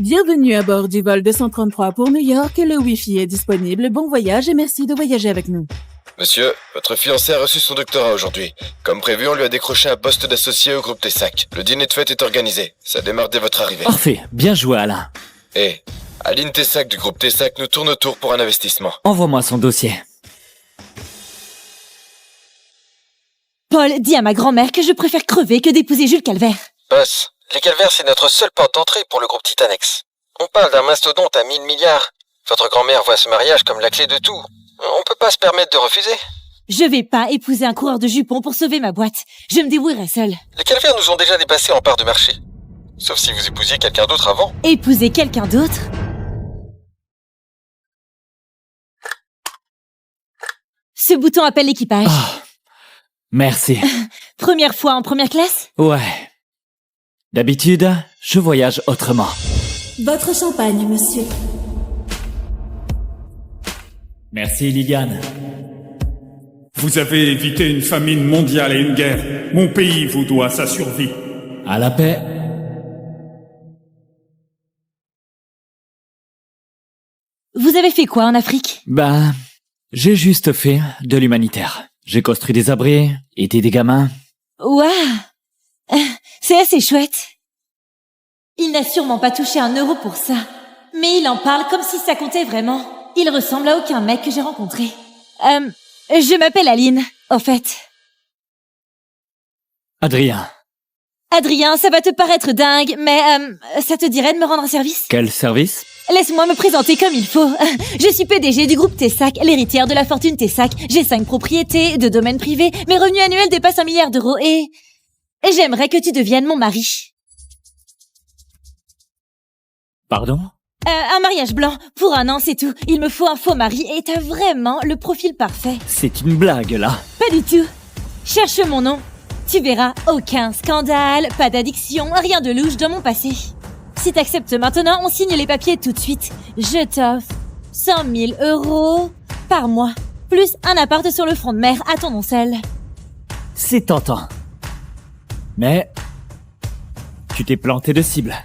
Bienvenue à bord du vol 233 pour New York. Le Wi-Fi est disponible. Bon voyage et merci de voyager avec nous. Monsieur, votre fiancé a reçu son doctorat aujourd'hui. Comme prévu, on lui a décroché un poste d'associé au groupe Tessac. Le dîner de fête est organisé. Ça démarre dès votre arrivée. Parfait, bien joué Alain. Et Aline Tessac du groupe Tessac nous tourne autour pour un investissement. Envoie-moi son dossier. Paul, dis à ma grand-mère que je préfère crever que d'épouser Jules Calvaire. Boss, les Calvaires, c'est notre seule porte d'entrée pour le groupe Titanex. On parle d'un mastodonte à 1000 milliards. Votre grand-mère voit ce mariage comme la clé de tout. On peut pas se permettre de refuser. Je vais pas épouser un coureur de jupons pour sauver ma boîte. Je me débrouillerai seule. Les Calvaires nous ont déjà dépassés en part de marché. Sauf si vous épousiez quelqu'un d'autre avant. Épouser quelqu'un d'autre? Ce bouton appelle l'équipage. Oh, merci. Première fois en première classe? Ouais. D'habitude, je voyage autrement. Votre champagne, monsieur. Merci Liliane. Vous avez évité une famine mondiale et une guerre. Mon pays vous doit sa survie. À la paix. Vous avez fait quoi en Afrique? Ben, j'ai juste fait de l'humanitaire. J'ai construit des abris, aidé des gamins. Ouah! C'est assez chouette. Il n'a sûrement pas touché un euro pour ça. Mais il en parle comme si ça comptait vraiment. Il ressemble à aucun mec que j'ai rencontré. Je m'appelle Aline, au fait. Adrien. Adrien, ça va te paraître dingue, mais ça te dirait de me rendre un service? Quel service? Laisse-moi me présenter comme il faut. Je suis PDG du groupe Tessac, l'héritière de la fortune Tessac. J'ai 5 propriétés, 2 domaines privés, mes revenus annuels dépassent 1 milliard d'euros et j'aimerais que tu deviennes mon mari. Pardon? Un mariage blanc, pour 1 an c'est tout. Il me faut un faux mari et t'as vraiment le profil parfait. C'est une blague là. Pas du tout. Cherche mon nom. Tu verras, aucun scandale, pas d'addiction, rien de louche dans mon passé. Si t'acceptes maintenant, on signe les papiers tout de suite. Je t'offre 100 000 euros par mois, plus un appart sur le front de mer à ton nom seul. C'est tentant. Mais tu t'es planté de cible.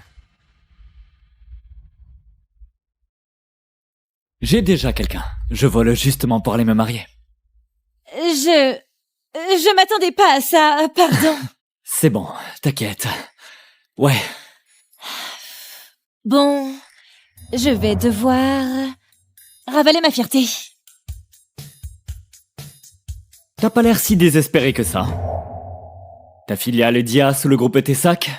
J'ai déjà quelqu'un. Je vole justement pour aller me marier. Je m'attendais pas à ça, pardon. C'est bon, t'inquiète. Ouais. Bon, je vais devoir ravaler ma fierté. T'as pas l'air si désespéré que ça. Ta filiale Dia sous le groupe Tessac,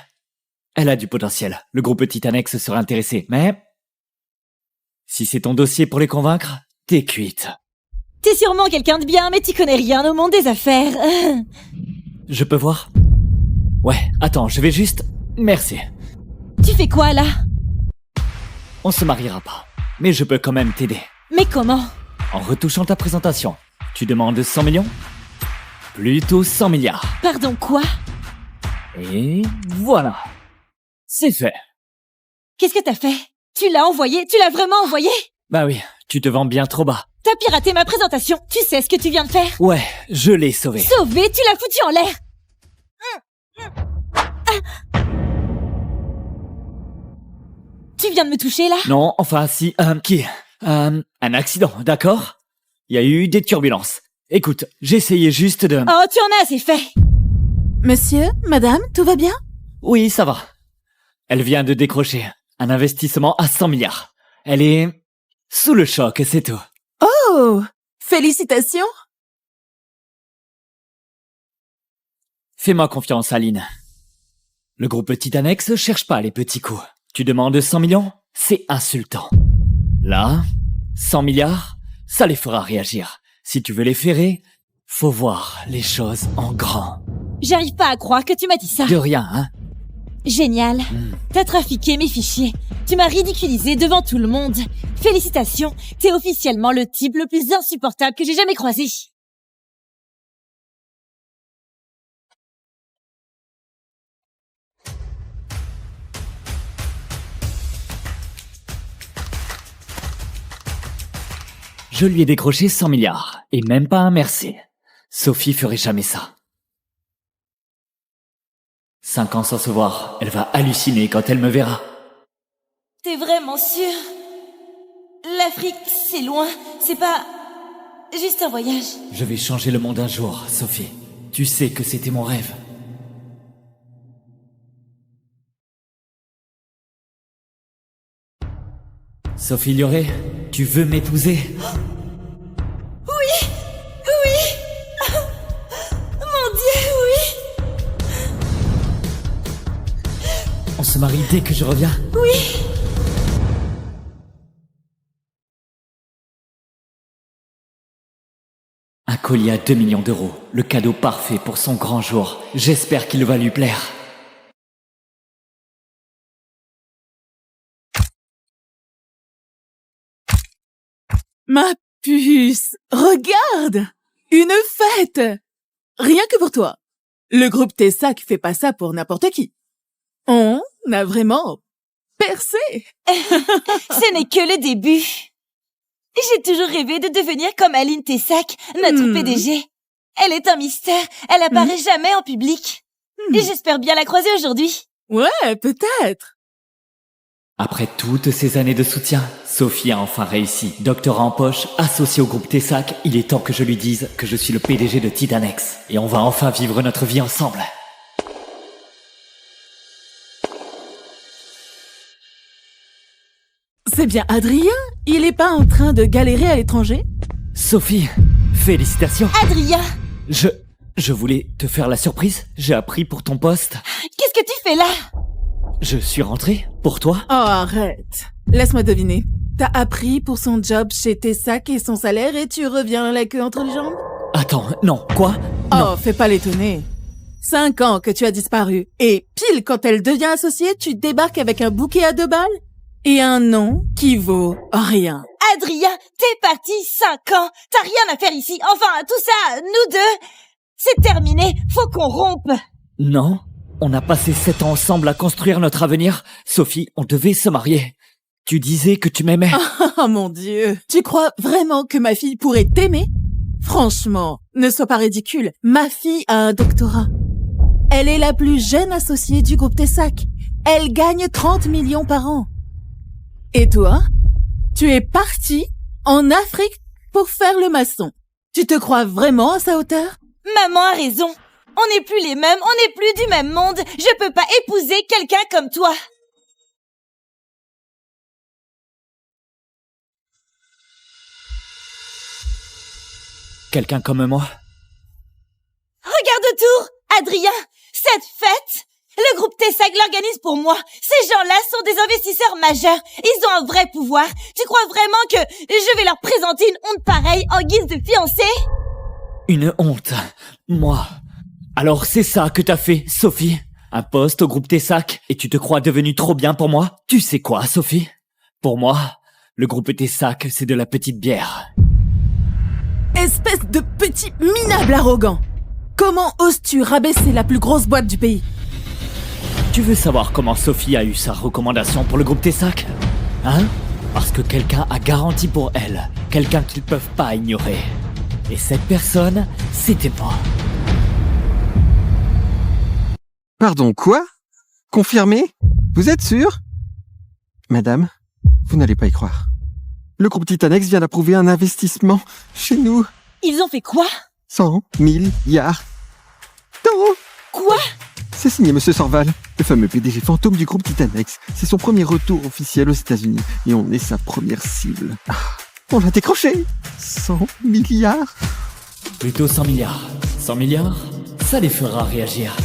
elle a du potentiel. Le groupe Titanex serait intéressé, mais si c'est ton dossier pour les convaincre, t'es cuite. T'es sûrement quelqu'un de bien, mais tu connais rien au monde des affaires. Je peux voir? Ouais, attends, je vais juste... Merci. Tu fais quoi, là? On se mariera pas, mais je peux quand même t'aider. Mais comment? En retouchant ta présentation. Tu demandes 100 millions? Plutôt 100 milliards. Pardon, quoi? Et voilà. C'est fait. Qu'est-ce que t'as fait? Tu l'as envoyé? Tu l'as vraiment envoyé? Bah oui, tu te vends bien trop bas. T'as piraté ma présentation. Tu sais ce que tu viens de faire? Ouais, je l'ai sauvé. Sauvé? Tu l'as foutu en l'air. Tu viens de me toucher, là? Non, enfin si... un accident, d'accord? Il y a eu des turbulences. Écoute, j'essayais juste de... Oh, tu en as assez fait. Monsieur, madame, tout va bien? Oui, ça va. Elle vient de décrocher un investissement à 100 milliards. Elle est sous le choc, c'est tout. Oh! Félicitations! Fais-moi confiance, Aline. Le groupe Titanex cherche pas les petits coups. Tu demandes 100 millions? C'est insultant. Là, 100 milliards, ça les fera réagir. Si tu veux les ferrer, faut voir les choses en grand. J'arrive pas à croire que tu m'as dit ça. De rien, hein? Génial. T'as trafiqué mes fichiers. Tu m'as ridiculisé devant tout le monde. Félicitations, t'es officiellement le type le plus insupportable que j'ai jamais croisé. Je lui ai décroché 100 milliards, et même pas un merci. Sophie ferait jamais ça. 5 ans sans se voir, elle va halluciner quand elle me verra. T'es vraiment sûr? L'Afrique, c'est loin. C'est pas... juste un voyage. Je vais changer le monde un jour, Sophie. Tu sais que c'était mon rêve. Sophie Lioré, tu veux m'épouser? Oui! Mon Dieu, oui! On se marie dès que je reviens? Oui! Un collier à 2 millions d'euros. Le cadeau parfait pour son grand jour. J'espère qu'il va lui plaire. Ma puce, regarde! Une fête! Rien que pour toi. Le groupe Tessac fait pas ça pour n'importe qui. On a vraiment percé. Ce n'est que le début. J'ai toujours rêvé de devenir comme Aline Tessac, notre PDG. Elle est un mystère, elle apparaît jamais en public. Et j'espère bien la croiser aujourd'hui. Ouais, peut-être. Après toutes ces années de soutien, Sophie a enfin réussi. Doctorat en poche, associée au groupe Tessac, il est temps que je lui dise que je suis le PDG de Titanex. Et on va enfin vivre notre vie ensemble. C'est bien Adrien? Il est pas en train de galérer à l'étranger? Sophie, félicitations. Adrien, Je voulais te faire la surprise. J'ai appris pour ton poste. qu'est-ce que tu fais là? Je suis rentré pour toi. Oh, arrête. Laisse-moi deviner. T'as appris pour son job chez Tessac et son salaire et tu reviens la queue entre les jambes? Attends, non, quoi? Oh, fais pas l'étonner. 5 ans que tu as disparu. Et pile quand elle devient associée, tu débarques avec un bouquet à 2 balles? Et un nom qui vaut rien. Adrien, t'es parti 5 ans. T'as rien à faire ici. Enfin, tout ça, nous deux, c'est terminé. Faut qu'on rompe. Non, on a passé 7 ans ensemble à construire notre avenir. Sophie, on devait se marier. Tu disais que tu m'aimais. Oh mon Dieu. Tu crois vraiment que ma fille pourrait t'aimer? Franchement, ne sois pas ridicule. Ma fille a un doctorat. Elle est la plus jeune associée du groupe Tessac. Elle gagne 30 millions par an. Et toi? Tu es parti en Afrique pour faire le maçon. Tu te crois vraiment à sa hauteur? Maman a raison. On n'est plus les mêmes, on n'est plus du même monde. Je peux pas épouser quelqu'un comme toi. Quelqu'un comme moi? Regarde autour, Adrien. Cette fête, le groupe Tessac l'organise pour moi. Ces gens-là sont des investisseurs majeurs. Ils ont un vrai pouvoir. Tu crois vraiment que je vais leur présenter une honte pareille en guise de fiancée? Une honte. Moi. Alors c'est ça que t'as fait, Sophie? Un poste au groupe Tessac et tu te crois devenue trop bien pour moi? Tu sais quoi, Sophie? Pour moi, le groupe Tessac, c'est de la petite bière. Espèce de petit minable arrogant. Comment oses-tu rabaisser la plus grosse boîte du pays? Tu veux savoir comment Sophie a eu sa recommandation pour le groupe Tessac? Hein? Parce que quelqu'un a garanti pour elle. Quelqu'un qu'ils peuvent pas ignorer. Et cette personne, c'était moi. Pardon, quoi? Confirmé? Vous êtes sûr? Madame, vous n'allez pas y croire. Le groupe Titanex vient d'approuver un investissement chez nous. Ils ont fait quoi? 100 milliards d'euros. Quoi? C'est signé Monsieur Sorval, le fameux PDG fantôme du groupe Titanex. C'est son premier retour officiel aux États-Unis et on est sa première cible. Ah, on l'a décroché. 100 milliards. Plutôt 100 milliards. 100 milliards, ça les fera réagir.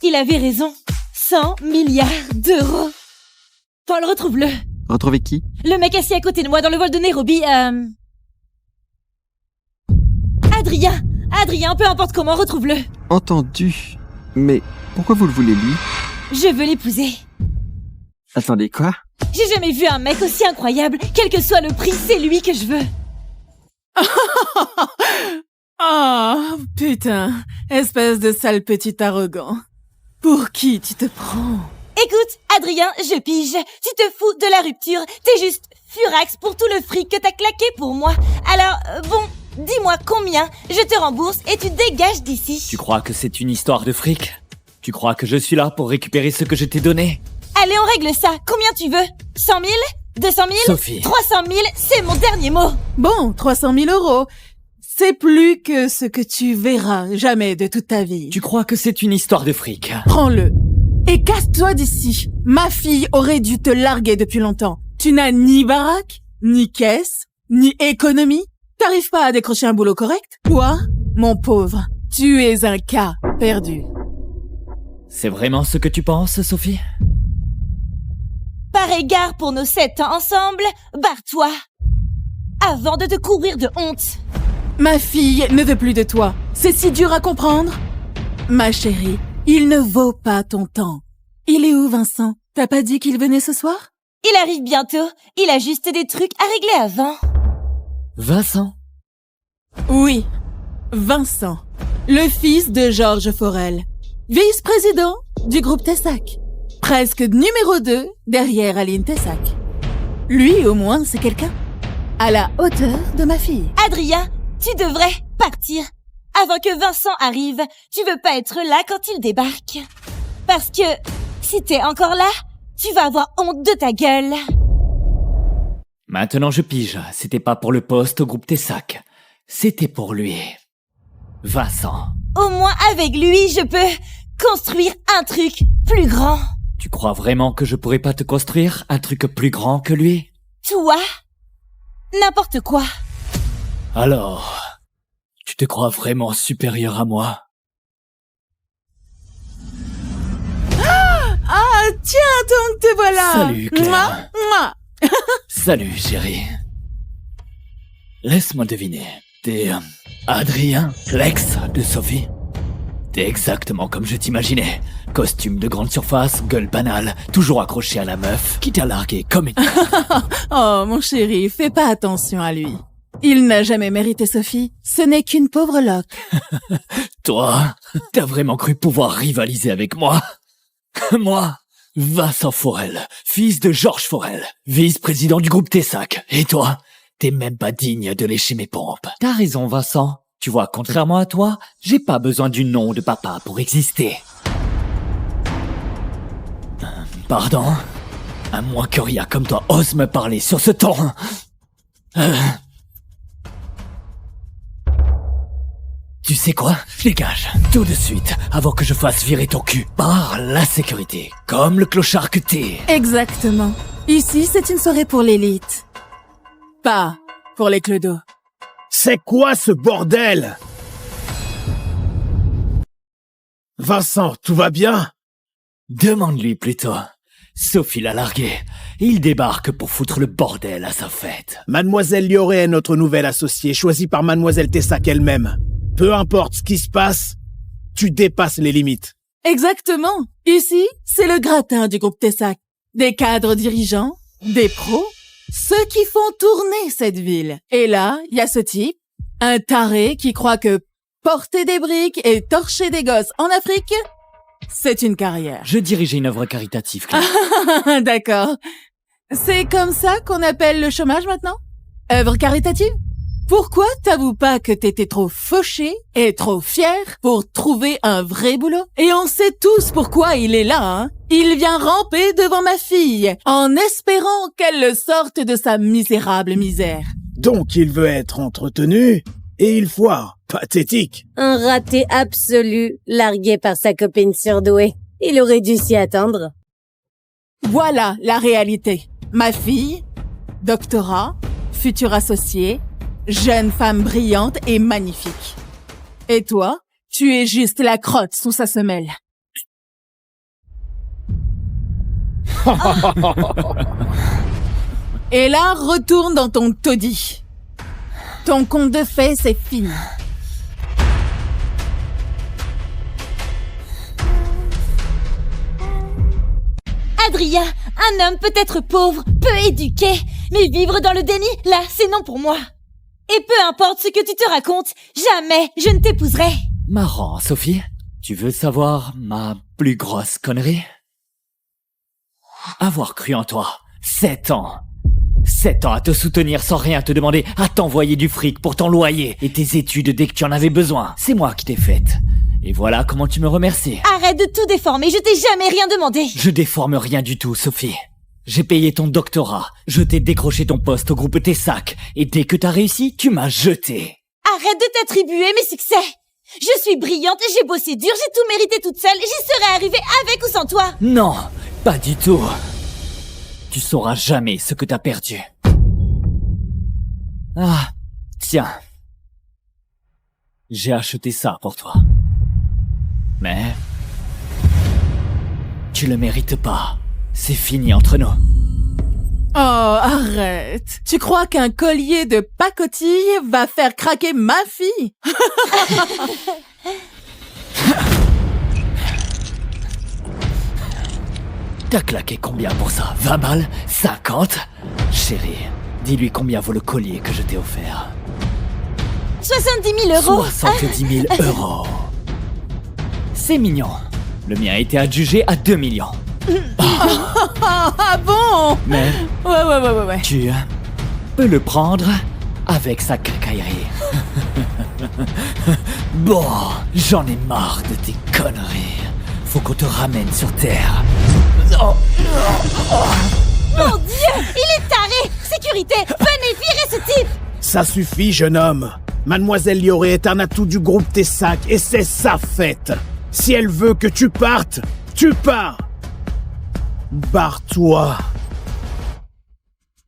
Il avait raison. 100 milliards d'euros. Paul, retrouve-le. Retrouver qui? Le mec assis à côté de moi dans le vol de Nairobi, Adrien, peu importe comment, retrouve-le. Entendu. Mais pourquoi vous le voulez, lui? Je veux l'épouser. Attendez, quoi? J'ai jamais vu un mec aussi incroyable. Quel que soit le prix, c'est lui que je veux. Oh, putain. Espèce de sale petit arrogant. Pour qui tu te prends? Écoute, Adrien, je pige. Tu te fous de la rupture. T'es juste furax pour tout le fric que t'as claqué pour moi. Alors, bon, dis-moi combien, je te rembourse et tu dégages d'ici. Tu crois que c'est une histoire de fric? Tu crois que je suis là pour récupérer ce que je t'ai donné? Allez, on règle ça. Combien tu veux? 100 000? 200 000? Sophie. 300 000? C'est mon dernier mot. Bon, 300 000 euros. C'est plus que ce que tu verras jamais de toute ta vie. Tu crois que c'est une histoire de fric? Prends-le. Et casse-toi d'ici. Ma fille aurait dû te larguer depuis longtemps. Tu n'as ni baraque, ni caisse, ni économie. T'arrives pas à décrocher un boulot correct? Toi, mon pauvre, tu es un cas perdu. C'est vraiment ce que tu penses, Sophie? Par égard pour nos 7 ans ensemble, barre-toi. Avant de te couvrir de honte. Ma fille ne veut plus de toi. C'est si dur à comprendre. Ma chérie, il ne vaut pas ton temps. Il est où, Vincent? T'as pas dit qu'il venait ce soir? Il arrive bientôt. Il a juste des trucs à régler avant. Vincent? Oui, Vincent, le fils de Georges Forel, vice-président du groupe Tessac, presque numéro 2 derrière Aline Tessac. Lui, au moins, c'est quelqu'un à la hauteur de ma fille. Adrien, tu devrais partir. Avant que Vincent arrive, tu veux pas être là quand il débarque. Parce que si t'es encore là, tu vas avoir honte de ta gueule. Maintenant je pige, c'était pas pour le poste au groupe Tessac. C'était pour lui. Vincent. Au moins avec lui, je peux construire un truc plus grand. Tu crois vraiment que je pourrais pas te construire un truc plus grand que lui? Toi? N'importe quoi. Alors, tu te crois vraiment supérieur à moi? Ah, tiens, donc te voilà. Salut, Claire. Mouah, mouah. Salut, chérie. Laisse-moi deviner. T'es Adrien, l'ex de Sophie? T'es exactement comme je t'imaginais. Costume de grande surface, gueule banale, toujours accroché à la meuf, qui t'a largué comme une... Oh, mon chéri, fais pas attention à lui. Il n'a jamais mérité Sophie. Ce n'est qu'une pauvre loque. Toi, t'as vraiment cru pouvoir rivaliser avec moi? Moi, Vincent Forel, fils de Georges Forel, vice-président du groupe Tessac. Et toi, t'es même pas digne de lécher mes pompes. T'as raison, Vincent. Tu vois, contrairement à toi, j'ai pas besoin du nom de papa pour exister. Pardon? À moins que Ria comme toi ose me parler sur ce ton. Tu sais quoi? Dégage, tout de suite, avant que je fasse virer ton cul par la sécurité, comme le clochard que t'es. Exactement. Ici, c'est une soirée pour l'élite. Pas pour les clodos. C'est quoi ce bordel? Vincent, tout va bien? Demande-lui plutôt. Sophie l'a largué. Il débarque pour foutre le bordel à sa fête. Mademoiselle Lioré est notre nouvelle associée, choisie par Mademoiselle Tessac elle-même. Peu importe ce qui se passe, tu dépasses les limites. Exactement. Ici, c'est le gratin du groupe Tessac. Des cadres dirigeants, des pros, ceux qui font tourner cette ville. Et là, il y a ce type, un taré qui croit que porter des briques et torcher des gosses en Afrique, c'est une carrière. Je dirigeais une œuvre caritative, Claire. D'accord. C'est comme ça qu'on appelle le chômage maintenant? Œuvre caritative? Pourquoi t'avoues pas que t'étais trop fauché et trop fier pour trouver un vrai boulot? Et on sait tous pourquoi il est là, hein? Il vient ramper devant ma fille, en espérant qu'elle le sorte de sa misérable misère. Donc il veut être entretenu, et il foire. Pathétique. Un raté absolu, largué par sa copine surdouée. Il aurait dû s'y attendre. Voilà la réalité. Ma fille, doctorat, futur associé, jeune femme brillante et magnifique. Et toi, tu es juste la crotte sous sa semelle. Et là, retourne dans ton taudis. Ton conte de fées, c'est fini. Adrien, un homme peut être pauvre, peu éduqué, mais vivre dans le déni, là, c'est non pour moi. Et peu importe ce que tu te racontes, jamais je ne t'épouserai. Marrant, Sophie. Tu veux savoir ma plus grosse connerie? Avoir cru en toi. 7 ans. 7 ans à te soutenir sans rien te demander, à t'envoyer du fric pour ton loyer et tes études dès que tu en avais besoin. C'est moi qui t'ai faite. Et voilà comment tu me remercies. Arrête de tout déformer, je t'ai jamais rien demandé. Je déforme rien du tout, Sophie. J'ai payé ton doctorat, je t'ai décroché ton poste au groupe Tessac, et dès que t'as réussi, tu m'as jeté. Arrête de t'attribuer mes succès. Je suis brillante, j'ai bossé dur, j'ai tout mérité toute seule, j'y serais arrivée avec ou sans toi. Non, pas du tout. Tu sauras jamais ce que t'as perdu. Ah, tiens. J'ai acheté ça pour toi. Mais... tu le mérites pas. C'est fini entre nous. Oh, arrête. Tu crois qu'un collier de pacotille va faire craquer ma fille? T'as claqué combien pour ça? 20 balles? 50? Chérie, dis-lui combien vaut le collier que je t'ai offert. 70 000 euros. 70 000 euros. C'est mignon. Le mien a été adjugé à 2 millions. Ah bon? Mais Ouais. tu peux le prendre avec sa cacaillerie. Bon, j'en ai marre de tes conneries. Faut qu'on te ramène sur Terre. Mon Dieu, il est taré. Sécurité, venez virer ce type. Ça suffit, jeune homme. Mademoiselle Lioré est un atout du groupe Tessac et c'est sa fête. Si elle veut que tu partes, tu pars. Barre-toi.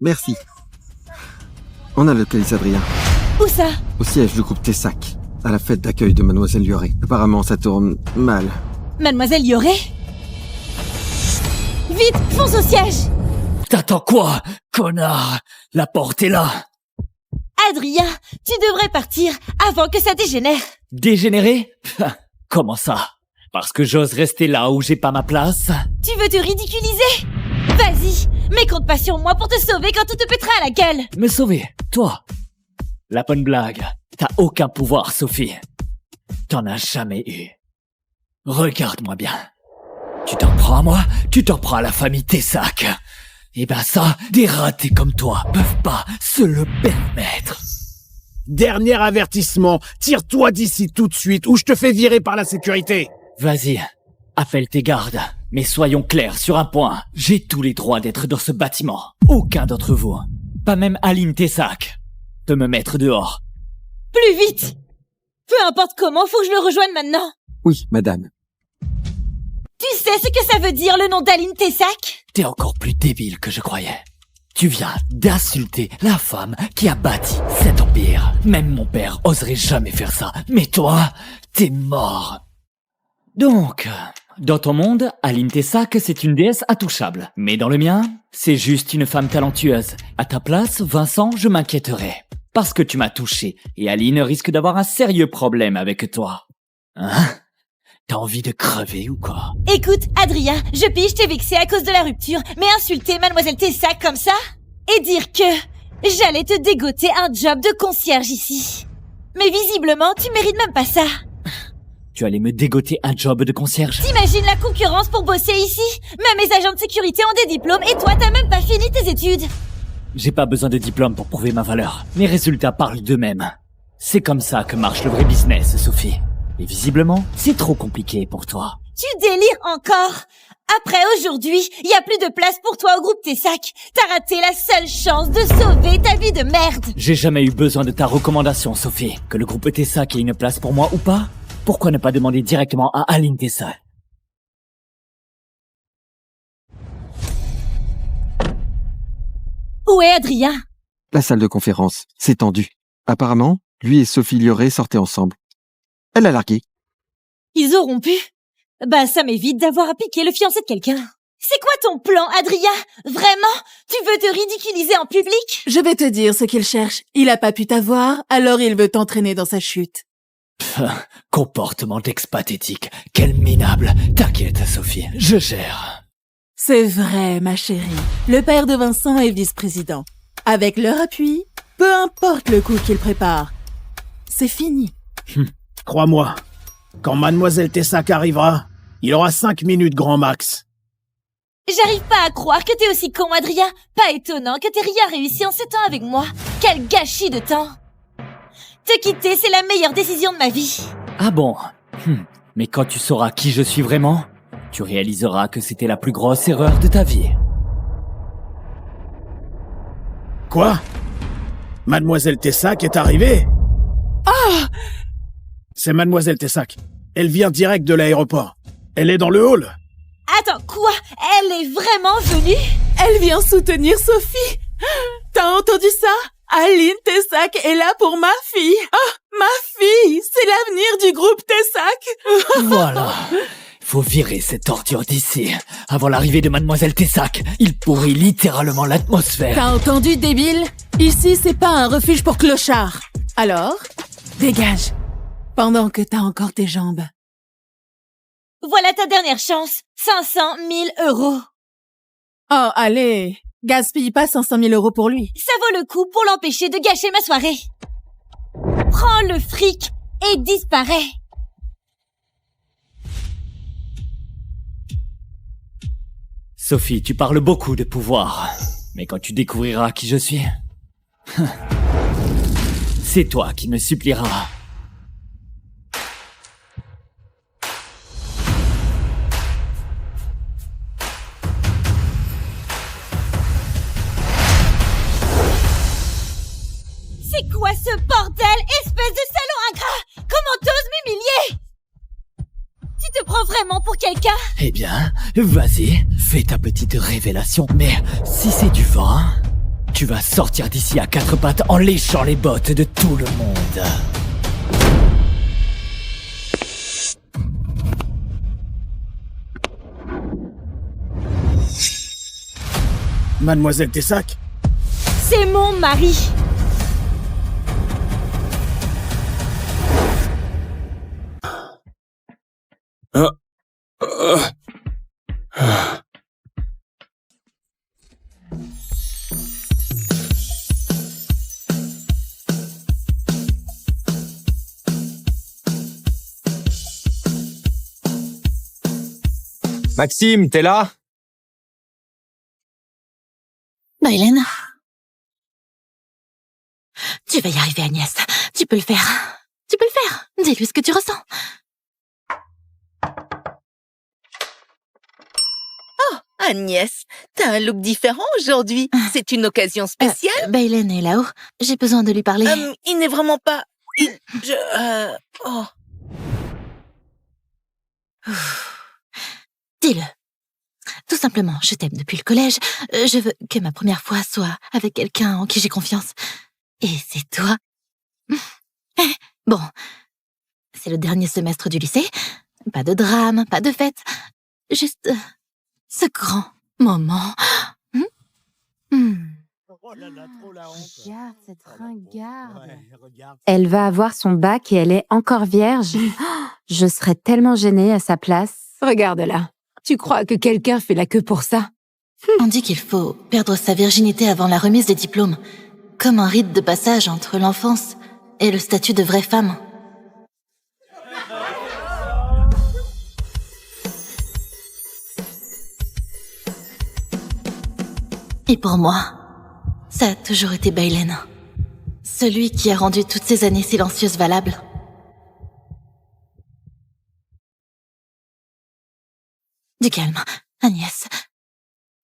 Merci. On a localisé Adrien, Où ça? au siège du groupe Tessac, à la fête d'accueil de Mademoiselle Lioré. Apparemment, ça tourne mal. Mademoiselle Lioré? Vite, fonce au siège. T'attends quoi, connard? La porte est là. Adrien, tu devrais partir avant que ça dégénère. Dégénéré? Comment ça? Parce que j'ose rester là où j'ai pas ma place? Tu veux te ridiculiser? Vas-y, mais compte pas sur moi pour te sauver quand tout te pètera à la gueule. Me sauver? Toi? La bonne blague. T'as aucun pouvoir, Sophie. T'en as jamais eu. Regarde-moi bien. Tu t'en prends à moi, tu t'en prends à la famille Tessac. Et ben ça, des ratés comme toi peuvent pas se le permettre. Dernier avertissement, tire-toi d'ici tout de suite ou je te fais virer par la sécurité. Vas-y, appelle tes gardes. Mais soyons clairs sur un point. J'ai tous les droits d'être dans ce bâtiment. Aucun d'entre vous, pas même Aline Tessac, peut me mettre dehors. Plus vite. Peu importe comment, faut que je le rejoigne maintenant. Oui, madame. Tu sais ce que ça veut dire le nom d'Aline Tessac? T'es encore plus débile que je croyais. Tu viens d'insulter la femme qui a bâti cet empire. Même mon père oserait jamais faire ça. Mais toi, t'es mort. Donc, dans ton monde, Aline Tessac, c'est une déesse intouchable. Mais dans le mien, c'est juste une femme talentueuse. À ta place, Vincent, je m'inquiéterais. Parce que tu m'as touché, et Aline risque d'avoir un sérieux problème avec toi. Hein? T'as envie de crever ou quoi? Écoute, Adrien, je pige t'ai vexé à cause de la rupture, mais insulter Mademoiselle Tessac comme ça? Et dire que j'allais te dégoter un job de concierge ici. Mais visiblement, tu mérites même pas ça. Tu allais me dégoter un job de concierge? T'imagines la concurrence pour bosser ici? Même mes agents de sécurité ont des diplômes et toi t'as même pas fini tes études. J'ai pas besoin de diplôme pour prouver ma valeur. Mes résultats parlent d'eux-mêmes. C'est comme ça que marche le vrai business, Sophie. Et visiblement, c'est trop compliqué pour toi. Tu délires encore? Après aujourd'hui, y a plus de place pour toi au groupe Tessac. T'as raté la seule chance de sauver ta vie de merde. J'ai jamais eu besoin de ta recommandation, Sophie. Que le groupe Tessac ait une place pour moi ou pas? Pourquoi ne pas demander directement à Aline Tessac? Où est Adrien? La salle de conférence s'est tendue. Apparemment, lui et Sophie Lioré sortaient ensemble. Elle a largué. Ils auront pu. Bah, ça m'évite d'avoir à piquer le fiancé de quelqu'un. C'est quoi ton plan, Adrien? Vraiment? Tu veux te ridiculiser en public? Je vais te dire ce qu'il cherche. Il a pas pu t'avoir, alors il veut t'entraîner dans sa chute. Comportement d'ex pathétique. Quel minable. T'inquiète, Sophie, je gère. C'est vrai, ma chérie. Le père de Vincent est vice-président. Avec leur appui, peu importe le coup qu'il prépare, c'est fini. Crois-moi, quand Mademoiselle Tessac arrivera, il aura 5 minutes grand max. J'arrive pas à croire que t'es aussi con, Adrien. Pas étonnant que t'aies rien réussi en 7 ans avec moi. Quel gâchis de temps. Te quitter, c'est la meilleure décision de ma vie. Ah bon? Mais quand tu sauras qui je suis vraiment, tu réaliseras que c'était la plus grosse erreur de ta vie. Quoi? Mademoiselle Tessac est arrivée? Ah! C'est Mademoiselle Tessac. Elle vient direct de l'aéroport. Elle est dans le hall. Attends, quoi? Elle est vraiment venue? Elle vient soutenir Sophie. T'as entendu ça? Aline Tessac est là pour ma fille. Ah, ma fille, c'est l'avenir du groupe Tessac. Voilà. Faut virer cette ordure d'ici. Avant l'arrivée de Mademoiselle Tessac, il pourrit littéralement l'atmosphère. T'as entendu, débile? Ici, c'est pas un refuge pour clochards. Alors, dégage. Pendant que t'as encore tes jambes. Voilà ta dernière chance. 500 000 euros. Oh, allez. Gaspille pas 500 000 euros pour lui. Ça vaut le coup pour l'empêcher de gâcher ma soirée. Prends le fric et disparais. Sophie, tu parles beaucoup de pouvoir. Mais quand tu découvriras qui je suis, c'est toi qui me supplieras. C'est quoi ce bordel, espèce de salaud ingrat? Comment t'oses m'humilier? Tu te prends vraiment pour quelqu'un? Eh bien, vas-y, fais ta petite révélation. Mais si c'est du vent, tu vas sortir d'ici à quatre pattes en léchant les bottes de tout le monde. Mademoiselle Tessac? C'est mon mari. Maxime, t'es là? Bailen. Tu vas y arriver, Agnès. Tu peux le faire. Tu peux le faire. Dis-lui ce que tu ressens. Oh, Agnès, t'as un look différent aujourd'hui. C'est une occasion spéciale. Bailen est là-haut. J'ai besoin de lui parler. Il n'est vraiment pas... Oh. Dis-le. Tout simplement, je t'aime depuis le collège. Je veux que ma première fois soit avec quelqu'un en qui j'ai confiance. Et c'est toi. Bon, c'est le dernier semestre du lycée. Pas de drame, pas de fête. Juste ce grand moment. Regarde cette ringarde. Elle va avoir son bac et elle est encore vierge. Je serais tellement gênée à sa place. Regarde-la. Tu crois que quelqu'un fait la queue pour ça? On dit qu'il faut perdre sa virginité avant la remise des diplômes, comme un rite de passage entre l'enfance et le statut de vraie femme. Et pour moi, ça a toujours été Bailen. Celui qui a rendu toutes ces années silencieuses valables. Du calme, Agnès.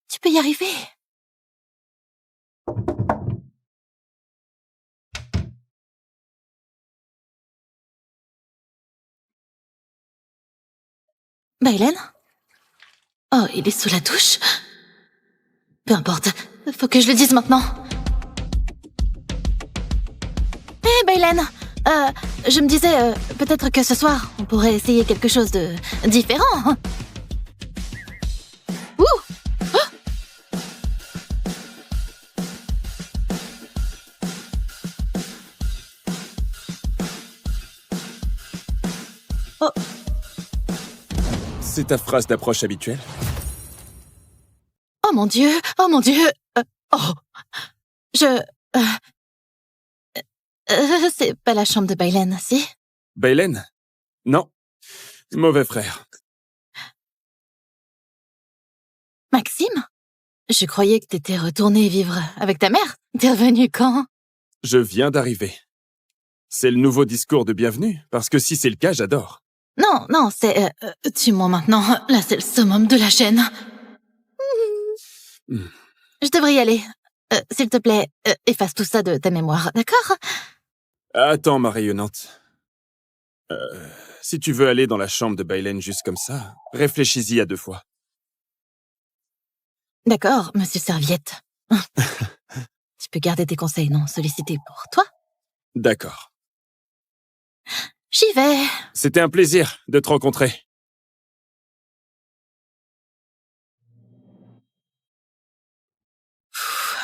Tu peux y arriver. Bailen? Oh, il est sous la douche? Peu importe, faut que je le dise maintenant. Hé, Bailen! Je me disais, peut-être que ce soir, on pourrait essayer quelque chose de différent. Oh. C'est ta phrase d'approche habituelle? Oh mon Dieu! Oh mon Dieu! C'est pas la chambre de Bailen, si? Bailen? Non. Mauvais frère. Maxime? Je croyais que t'étais retourné vivre avec ta mère. T'es revenu quand? Je viens d'arriver. C'est le nouveau discours de bienvenue, parce que si c'est le cas, j'adore. Non, non, c'est... tue-moi maintenant. Là, c'est le summum de la chaîne. Je devrais y aller. S'il te plaît, efface tout ça de ta mémoire, d'accord? Attends, ma rayonnante. Si tu veux aller dans la chambre de Baylen juste comme ça, réfléchis-y à 2 fois. D'accord, monsieur Serviette. Tu peux garder tes conseils non sollicités pour toi? D'accord. J'y vais. C'était un plaisir de te rencontrer.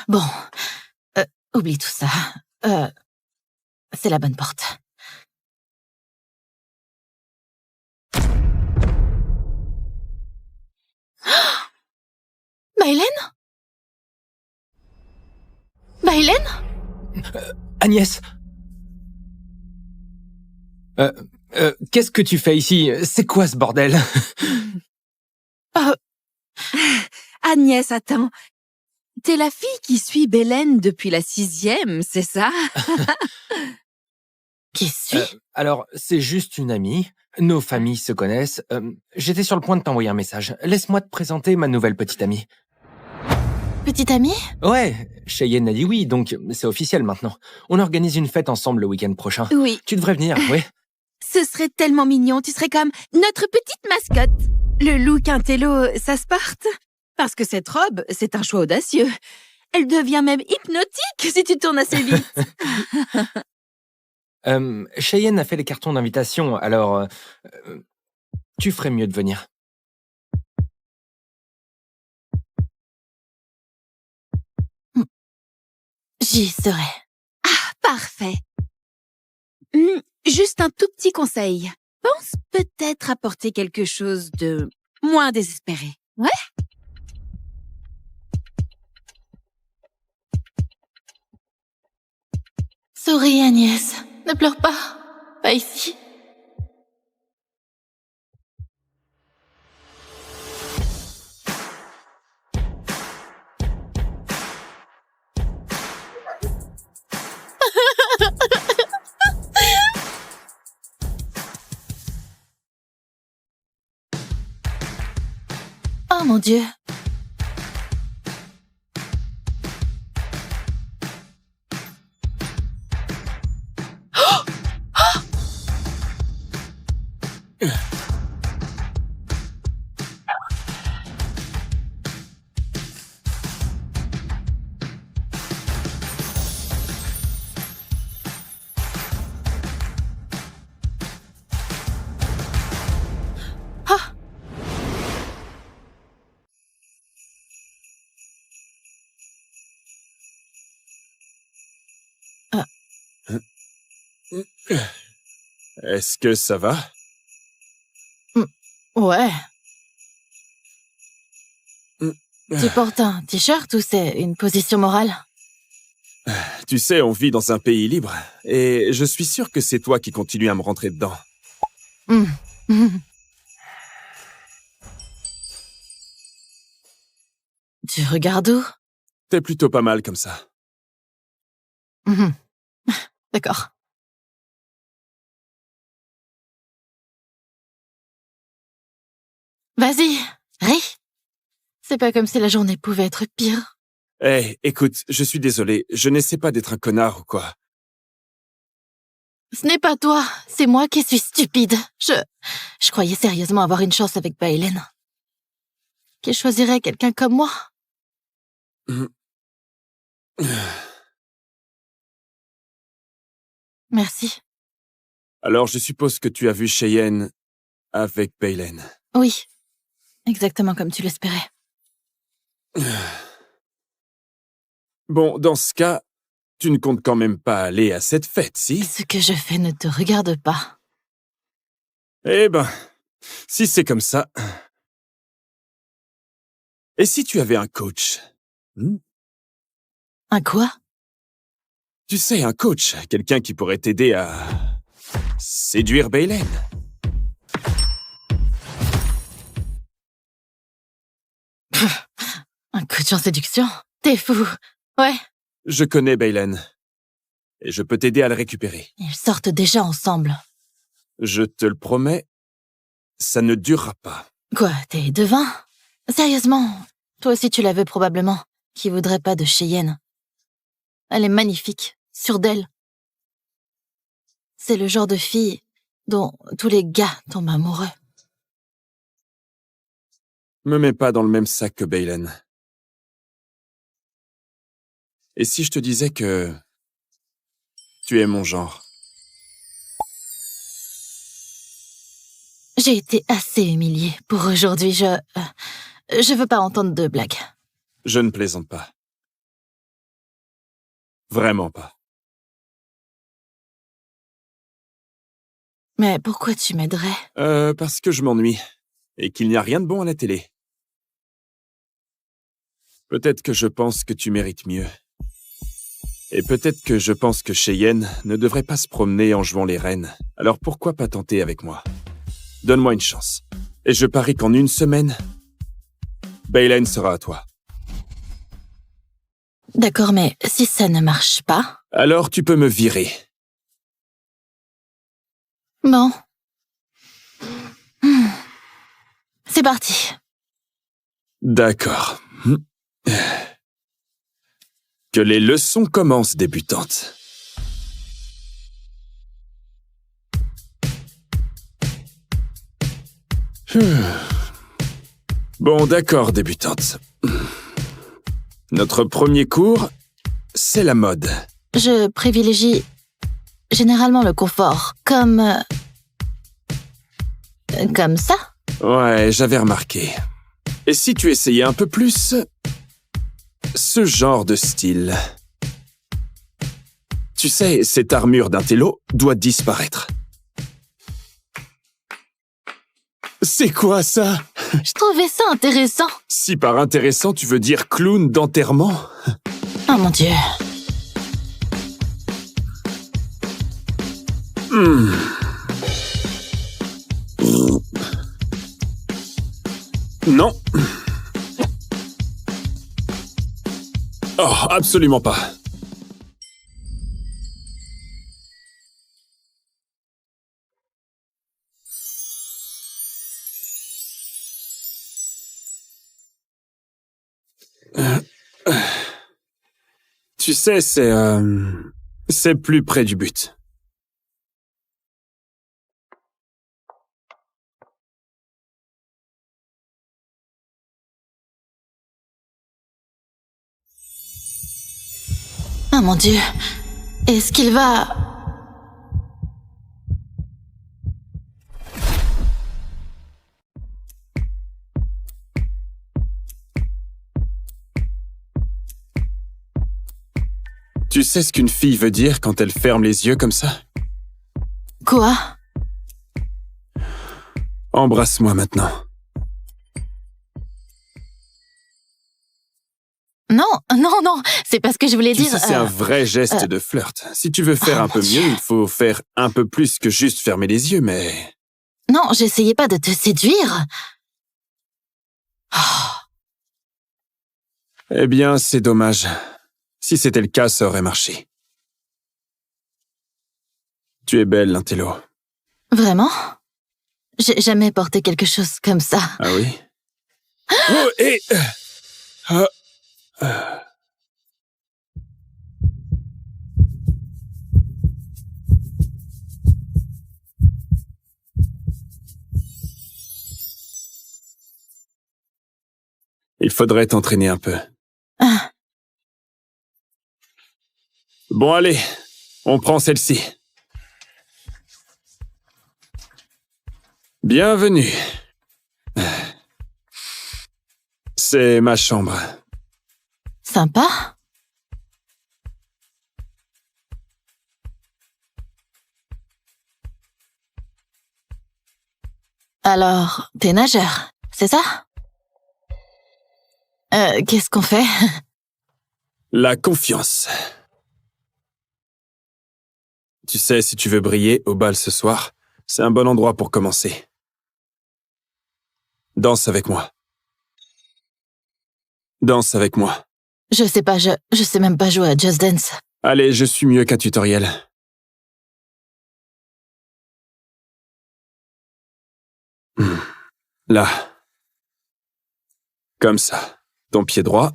Bon, oublie tout ça. C'est la bonne porte. Baylen? Baylen? Agnès? Qu'est-ce que tu fais ici? C'est quoi ce bordel? Agnès, attends. T'es la fille qui suit Bélène depuis la 6e, c'est ça? Qui suit? Alors, c'est juste une amie. Nos familles se connaissent. J'étais sur le point de t'envoyer un message. Laisse-moi te présenter ma nouvelle petite amie. Petite amie? Ouais, Cheyenne a dit oui, donc c'est officiel maintenant. On organise une fête ensemble le week-end prochain. Oui. Tu devrais venir, oui. Ce serait tellement mignon, tu serais comme notre petite mascotte. Le look intello, ça se porte? Parce que cette robe, c'est un choix audacieux. Elle devient même hypnotique si tu tournes assez vite. Cheyenne a fait les cartons d'invitation, alors tu ferais mieux de venir. J'y serai. Ah, parfait. Juste un tout petit conseil. Pense peut-être apporter quelque chose de moins désespéré. Ouais? Souris, Agnès. Ne pleure pas. Pas ici. Oh mon Dieu. Est-ce que ça va? Ouais. Tu portes un t-shirt ou c'est une position morale? Tu sais, on vit dans un pays libre, et je suis sûr que c'est toi qui continues à me rentrer dedans. Tu regardes où? T'es plutôt pas mal comme ça. D'accord. Vas-y, ris. C'est pas comme si la journée pouvait être pire. Hey, écoute, je suis désolé, je n'essaie pas d'être un connard ou quoi. Ce n'est pas toi, c'est moi qui suis stupide. Je croyais sérieusement avoir une chance avec Baylen. Qui choisirait quelqu'un comme moi? Merci. Alors je suppose que tu as vu Cheyenne avec Baylen. Oui, exactement comme tu l'espérais. Bon, dans ce cas, tu ne comptes quand même pas aller à cette fête, si? Ce que je fais ne te regarde pas. Eh ben, si c'est comme ça... Et si tu avais un coach? Un quoi? Tu sais, un coach, quelqu'un qui pourrait t'aider à... séduire Baylen. Un coach en séduction? T'es fou. Ouais. Je connais Baylen. Et je peux t'aider à le récupérer. Ils sortent déjà ensemble. Je te le promets, ça ne durera pas. Quoi, t'es devin? Sérieusement, toi aussi tu la veux probablement. Qui voudrait pas de Cheyenne? Elle est magnifique, sûre d'elle. C'est le genre de fille dont tous les gars tombent amoureux. Me mets pas dans le même sac que Baylen. Et si je te disais que tu es mon genre? J'ai été assez humiliée pour aujourd'hui. Je veux pas entendre de blagues. Je ne plaisante pas. Vraiment pas. Mais pourquoi tu m'aiderais? Parce que je m'ennuie. Et qu'il n'y a rien de bon à la télé. Peut-être que je pense que tu mérites mieux. Et peut-être que je pense que Cheyenne ne devrait pas se promener en jouant les reines. Alors pourquoi pas tenter avec moi? Donne-moi une chance. Et je parie qu'en une semaine, Baylen sera à toi. D'accord, mais si ça ne marche pas... Alors tu peux me virer. Bon. C'est parti. D'accord. Que les leçons commencent, débutante. Bon, d'accord, débutante. Notre premier cours, c'est la mode. Je privilégie généralement le confort, comme ça. Ouais, j'avais remarqué. Et si tu essayais un peu plus ce genre de style? Tu sais, cette armure d'intello doit disparaître. C'est quoi ça? Je trouvais ça intéressant. Si par intéressant tu veux dire clown d'enterrement? Oh mon Dieu. Non. Oh, absolument pas. Tu sais, c'est plus près du but. Oh mon Dieu. Est-ce qu'il va... Tu sais ce qu'une fille veut dire quand elle ferme les yeux comme ça? Quoi? Embrasse-moi maintenant. Non, c'est pas ce que je voulais dire. Tu sais, c'est un vrai geste de flirt. Si tu veux faire un peu mieux, il faut faire un peu plus que juste fermer les yeux, mais... Non, j'essayais pas de te séduire. Eh bien, c'est dommage. Si c'était le cas, ça aurait marché. Tu es belle, l'intello. Vraiment? J'ai jamais porté quelque chose comme ça. Ah oui? Oh, et... Il faudrait t'entraîner un peu. Bon, allez, on prend celle-ci. Bienvenue. C'est ma chambre. Sympa. Alors, t'es nageur, c'est ça? Qu'est-ce qu'on fait? La confiance. Tu sais, si tu veux briller au bal ce soir, c'est un bon endroit pour commencer. Danse avec moi. Danse avec moi. Je sais pas, je sais même pas jouer à Just Dance. Allez, je suis mieux qu'un tutoriel. Là. Comme ça. Ton pied droit.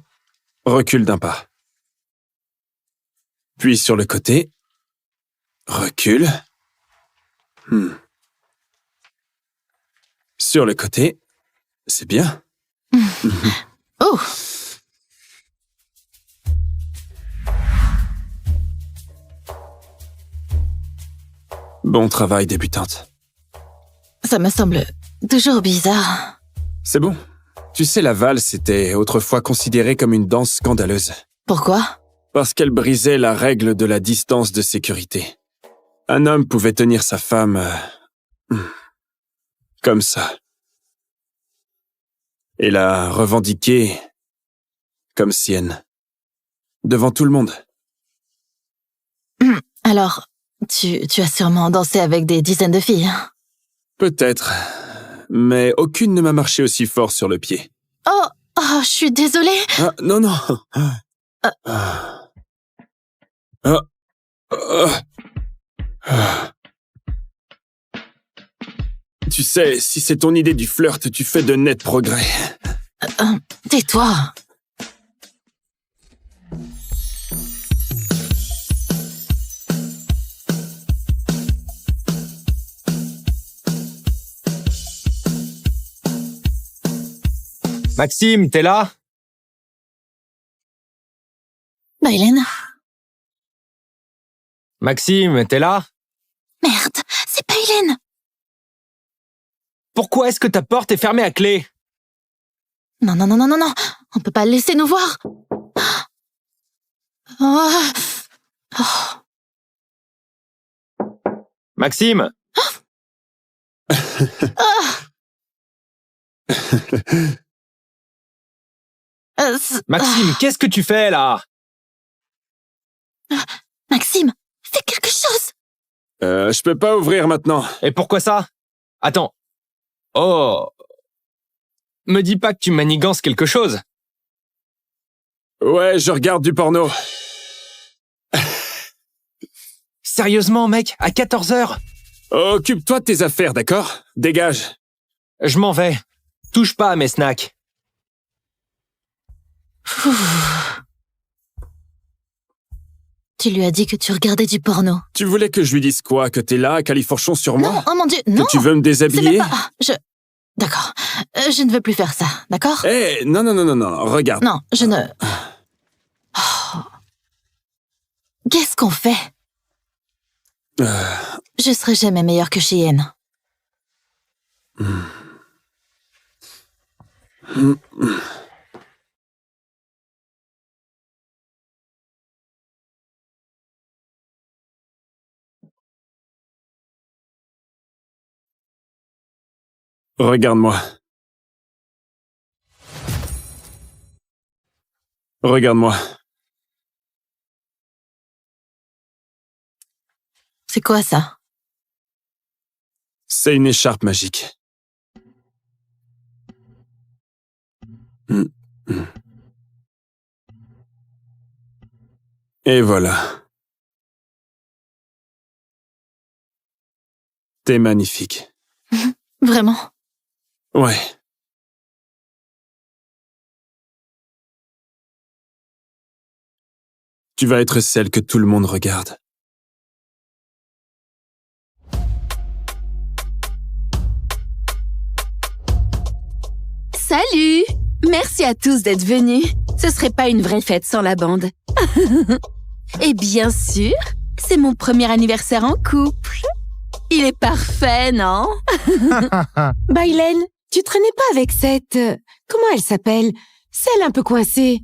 Recule d'un pas. Puis sur le côté. Recule. Sur le côté. C'est bien. Oh! Bon travail, débutante. Ça me semble toujours bizarre. C'est bon. Tu sais, la valse était autrefois considérée comme une danse scandaleuse. Pourquoi? Parce qu'elle brisait la règle de la distance de sécurité. Un homme pouvait tenir sa femme... comme ça. Et la revendiquer comme sienne. Devant tout le monde. Alors, tu as sûrement dansé avec des dizaines de filles. Peut-être. Mais aucune ne m'a marché aussi fort sur le pied. Oh, je suis désolée. Ah, non. Tu sais, si c'est ton idée du flirt, tu fais de nets progrès. Tais-toi. Maxime, t'es là? Bailen? Maxime, t'es là? Merde, c'est Bailen. Pourquoi est-ce que ta porte est fermée à clé? Non. On peut pas le laisser nous voir. Maxime? Maxime, qu'est-ce que tu fais là? Maxime, fais quelque chose. Je peux pas ouvrir maintenant. Et pourquoi ça? Attends. Oh. Me dis pas que tu manigances quelque chose. Ouais, je regarde du porno. Sérieusement, mec, à 14h? Occupe-toi de tes affaires, d'accord? Dégage. Je m'en vais. Touche pas à mes snacks. Tu lui as dit que tu regardais du porno. Tu voulais que je lui dise quoi? Que t'es là, califourchon sur moi? Non, oh mon Dieu, non! Que tu veux me déshabiller? D'accord. Je ne veux plus faire ça, d'accord? Non, regarde. Non, je ne... Oh. Qu'est-ce qu'on fait? Je serai jamais meilleure que Cheyenne. Regarde-moi. Regarde-moi. C'est quoi ça? C'est une écharpe magique. Et voilà. T'es magnifique. Vraiment? Ouais. Tu vas être celle que tout le monde regarde. Salut! Merci à tous d'être venus. Ce serait pas une vraie fête sans la bande. Et bien sûr, c'est mon premier anniversaire en couple. Il est parfait, non? Bailen, tu traînais pas avec cette... comment elle s'appelle? Celle un peu coincée.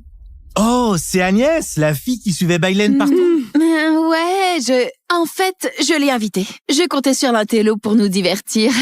Oh, c'est Agnès, la fille qui suivait Bailen partout. Ouais, en fait, je l'ai invitée. Je comptais sur l'intello pour nous divertir.